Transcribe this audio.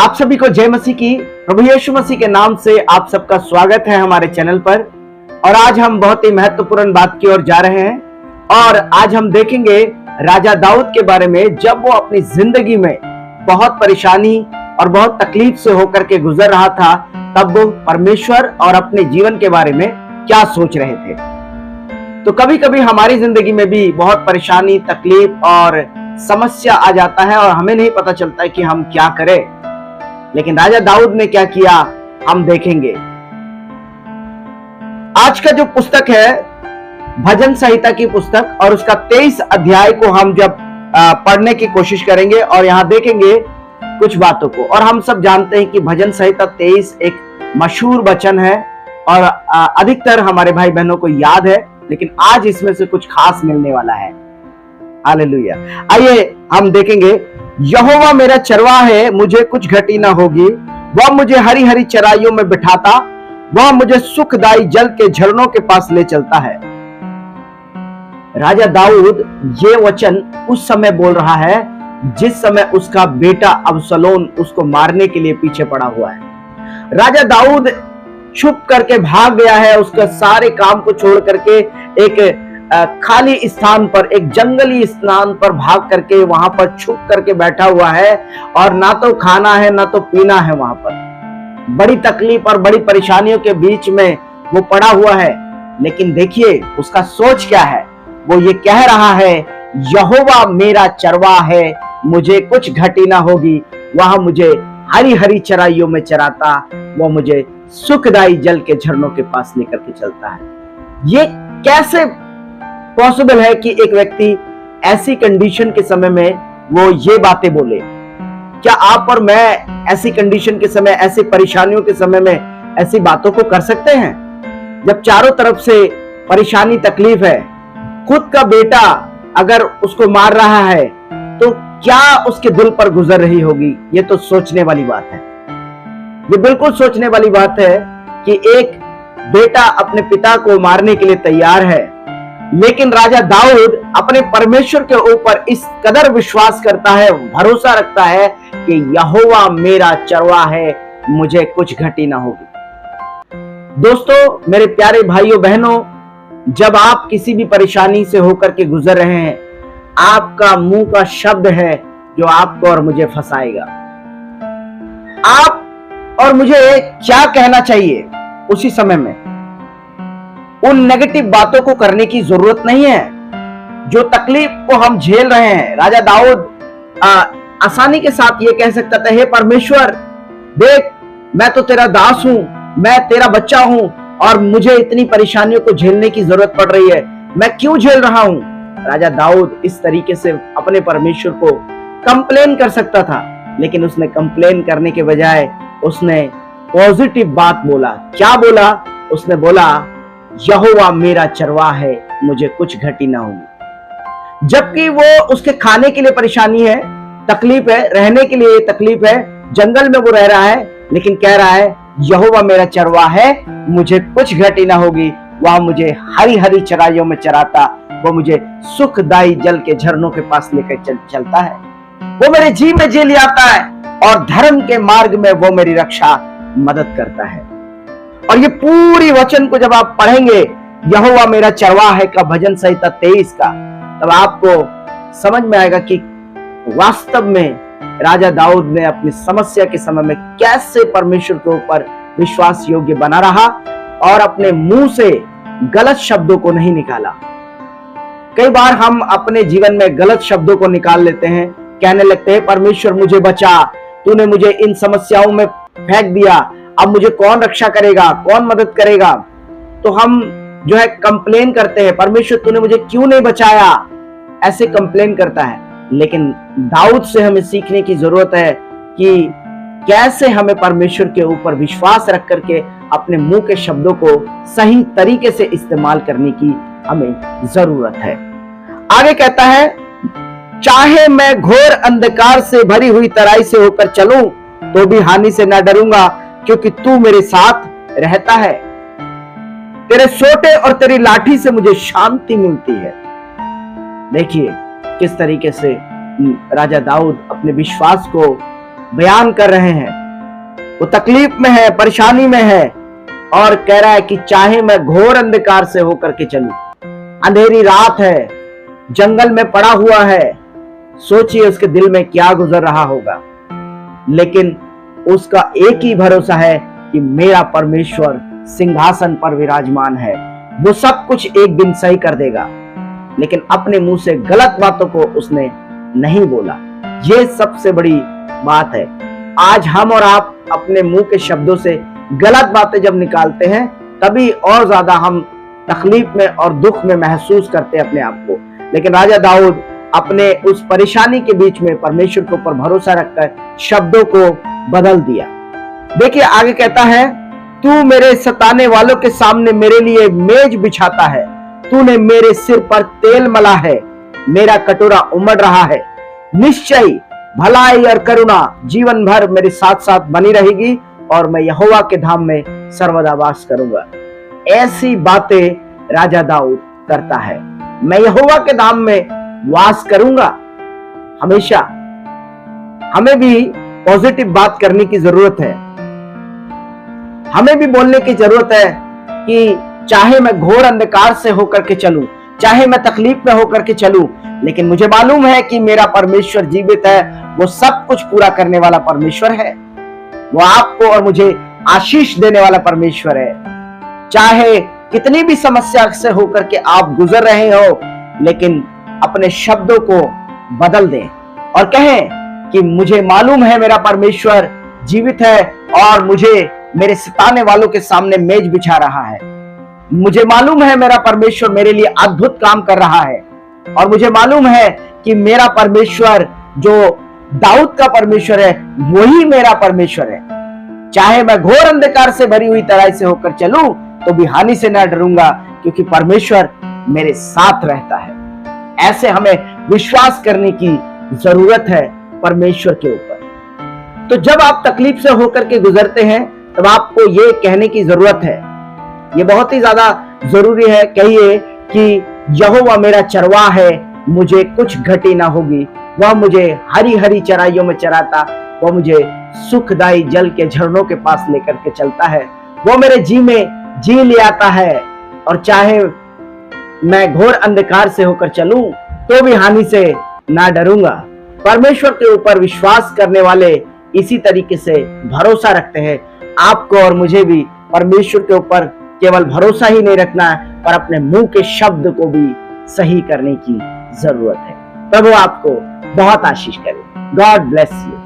आप सभी को जय मसीह की। प्रभु यीशु मसीह के नाम से आप सबका स्वागत है हमारे चैनल पर। और आज हम बहुत ही महत्वपूर्ण बात की ओर जा रहे हैं और आज हम देखेंगे राजा दाऊद के बारे में। जब वो अपनी जिंदगी में बहुत परेशानी और बहुत तकलीफ से होकर के गुजर रहा था, तब वो परमेश्वर और अपने जीवन के बारे में क्या सोच रहे थे। तो कभी कभी हमारी जिंदगी में भी बहुत परेशानी, तकलीफ और समस्या आ जाता है और हमें नहीं पता चलता है कि हम क्या करें। लेकिन राजा दाऊद ने क्या किया, हम देखेंगे। आज का जो पुस्तक है भजन संहिता की पुस्तक, और उसका 23 अध्याय को हम जब पढ़ने की कोशिश करेंगे और यहां देखेंगे कुछ बातों को। और हम सब जानते हैं कि भजन संहिता 23 एक मशहूर वचन है और अधिकतर हमारे भाई बहनों को याद है, लेकिन आज इसमें से कुछ खास मिलने वाला है। हालेलुया। आइए हम देखेंगे। यहोवा मेरा चरवाहा है, मुझे कुछ घटी ना होगी। वह मुझे हरी हरी चराइयों में बिठाता, वह मुझे सुखदाई जल के झरनों के पास ले चलता है। राजा दाऊद ये वचन उस समय बोल रहा है जिस समय उसका बेटा अबसलोम उसको मारने के लिए पीछे पड़ा हुआ है। राजा दाऊद छुप करके भाग गया है, उसका सारे काम को छोड़ करके एक खाली स्थान पर, एक जंगली स्थान पर भाग करके वहां पर छुप करके बैठा हुआ है और ना तो खाना है ना तो पीना है। वहां पर बड़ी तकलीफ और बड़ी परेशानियों के बीच में वो पड़ा हुआ है। लेकिन देखिए उसका सोच क्या है। वो ये कह रहा है, यहोवा मेरा चरवाहा है, मुझे कुछ घटी ना होगी। वह मुझे हरी हरी चराइयों में चराता, वह मुझे सुखदाई जल के झरनों के पास लेकर के चलता है। ये कैसे पॉसिबल है कि एक व्यक्ति ऐसी कंडीशन के समय में वो ये बातें बोले? क्या आप और मैं ऐसी कंडीशन के समय, ऐसी परेशानियों के समय में ऐसी बातों को कर सकते हैं? जब चारों तरफ से परेशानी, तकलीफ है, खुद का बेटा अगर उसको मार रहा है तो क्या उसके दिल पर गुजर रही होगी? ये तो सोचने वाली बात है। ये बिल्कुल सोचने वाली बात है कि एक बेटा अपने पिता को मारने के लिए तैयार है, लेकिन राजा दाऊद अपने परमेश्वर के ऊपर इस कदर विश्वास करता है, भरोसा रखता है कि यहोवा मेरा चरवाहा है, मुझे कुछ घटी ना होगी। दोस्तों, मेरे प्यारे भाइयों बहनों, जब आप किसी भी परेशानी से होकर के गुजर रहे हैं, आपका मुंह का शब्द है जो आपको और मुझे फंसाएगा। आप और मुझे क्या कहना चाहिए उसी समय में? उन नेगेटिव बातों को करने की जरूरत नहीं है जो तकलीफ को हम झेल रहे हैं। राजा दाऊद आसानी के साथ ये कह सकता था, हे परमेश्वर देख, मैं तो तेरा दास हूं, मैं तेरा बच्चा हूं और मुझे इतनी परेशानियों को झेलने की जरूरत पड़ रही है, मैं क्यों झेल रहा हूं? राजा दाऊद इस तरीके से अपने परमेश्वर को कंप्लेन कर सकता था, लेकिन उसने कंप्लेन करने के बजाय उसने पॉजिटिव बात बोला। क्या बोला? उसने बोला, यहोवा मेरा चरवाहा है, मुझे कुछ घटी ना होगी। जबकि वो उसके खाने के लिए परेशानी है, तकलीफ है, रहने के लिए तकलीफ है, जंगल में वो रह रहा है, लेकिन कह रहा है यहोवा मेरा चरवाहा है, मुझे कुछ घटी ना होगी। वह मुझे हरी हरी चराइयों में चराता, वो मुझे सुखदाई जल के झरनों के पास लेकर चलता है। वो मेरे जी में जी ले आता है और धर्म के मार्ग में वो मेरी रक्षा मदद करता है। और ये पूरी वचन को जब आप पढ़ेंगे, यहोवा मेरा चरवाहा है का भजन संहिता 23 का, तब आपको समझ में आएगा कि वास्तव में राजा दाऊद ने अपनी समस्या के समय में कैसे परमेश्वर के ऊपर विश्वास योग्य बना रहा और अपने मुंह से गलत शब्दों को नहीं निकाला। कई बार हम अपने जीवन में गलत शब्दों को निकाल लेते हैं, कहने लगते हैं, परमेश्वर मुझे बचा, तूने मुझे इन समस्याओं में फेंक दिया, अब मुझे कौन रक्षा करेगा, कौन मदद करेगा? तो हम जो है कंप्लेन करते हैं, परमेश्वर तूने मुझे क्यों नहीं बचाया, ऐसे कंप्लेन करता है। लेकिन दाऊद से हमें सीखने की जरूरत है कि कैसे हमें परमेश्वर के ऊपर विश्वास रख करके अपने मुंह के शब्दों को सही तरीके से इस्तेमाल करने की हमें जरूरत है। आगे कहता है, चाहे मैं घोर अंधकार से भरी हुई तराई से होकर चलूं तो भी हानि से न डरूंगा, क्योंकि तू मेरे साथ रहता है। तेरे सोटे और तेरी लाठी से मुझे शांति मिलती है। देखिए किस तरीके से राजा दाऊद अपने विश्वास को बयान कर रहे हैं। वो तकलीफ में है, परेशानी में है और कह रहा है कि चाहे मैं घोर अंधकार से होकर के चलूं, अंधेरी रात है, जंगल में पड़ा हुआ है, सोचिए उसके दिल में क्या गुजर रहा होगा। लेकिन उसका एक ही भरोसा है कि मेरा परमेश्वर सिंहासन पर विराजमान है, वो सब कुछ एक दिन सही कर देगा। लेकिन अपने मुंह से गलत बातों को उसने नहीं बोला। ये सबसे बड़ी बात है। आज हम और आप अपने मुंह के शब्दों से गलत बातें जब निकालते हैं, तभी और ज्यादा हम तकलीफ में और दुख में महसूस करते हैं अपने आप को। लेकिन राजा दाऊद अपने उस परेशानी के बीच में परमेश्वर के ऊपर भरोसा रखकर शब्दों को बदल दिया। देखिए आगे कहता है, तू मेरे सताने वालों के सामने मेरे लिए मेज बिछाता है, तूने मेरे सिर पर तेल मला है, मेरा कटोरा उमड़ रहा है। निश्चय भलाई और करुणा जीवन भर मेरे साथ साथ बनी रहेगी और मैं यहोवा के धाम में सर्वदा वास करूंगा। ऐसी बातें राजा दाऊद करता है। मैं यहोवा के धाम में वास करूंगा। हमेशा हमें भी पॉजिटिव बात करने की जरूरत है। हमें भी बोलने की जरूरत है कि चाहे मैं घोर अंधकार से होकर के चलूं, चाहे मैं तकलीफ में होकर के चलूं, लेकिन मुझे मालूम है कि मेरा परमेश्वर जीवित है। वो सब कुछ पूरा करने वाला परमेश्वर है। वो आपको और मुझे आशीष देने वाला परमेश्वर है। चाहे कितनी भी समस्या से होकर के आप गुजर रहे हो, लेकिन अपने शब्दों को बदल दें और कहें कि मुझे मालूम है मेरा परमेश्वर जीवित है और मुझे मेरे सताने वालों के सामने मेज बिछा रहा है। मुझे मालूम है मेरा परमेश्वर मेरे लिए अद्भुत काम कर रहा है और मुझे मालूम है कि मेरा परमेश्वर जो दाऊद का परमेश्वर है वही मेरा परमेश्वर है। चाहे मैं घोर अंधकार से भरी हुई तराई से होकर चलूं तो भी हानि से न डरूंगा, क्योंकि परमेश्वर मेरे साथ रहता है। ऐसे हमें विश्वास करने की जरूरत है परमेश्वर के ऊपर। तो जब आप तकलीफ से होकर के गुजरते हैं तब आपको ये कहने की जरूरत है, ये बहुत ही ज्यादा जरूरी है, कहिए कि यहोवा मेरा चरवाहा है, मुझे कुछ घटी ना होगी। वह मुझे हरी हरी चराइयों में चराता, वह मुझे सुखदायी जल के झरनों के पास लेकर के चलता है। वो मेरे जी में जी ले आता है और चाहे मैं घोर अंधकार से होकर चलूं तो भी हानि से ना डरूंगा। परमेश्वर के ऊपर विश्वास करने वाले इसी तरीके से भरोसा रखते हैं। आपको और मुझे भी परमेश्वर के ऊपर केवल भरोसा ही नहीं रखना है, पर अपने मुंह के शब्द को भी सही करने की जरूरत है। प्रभु आपको बहुत आशीष करे। God bless you.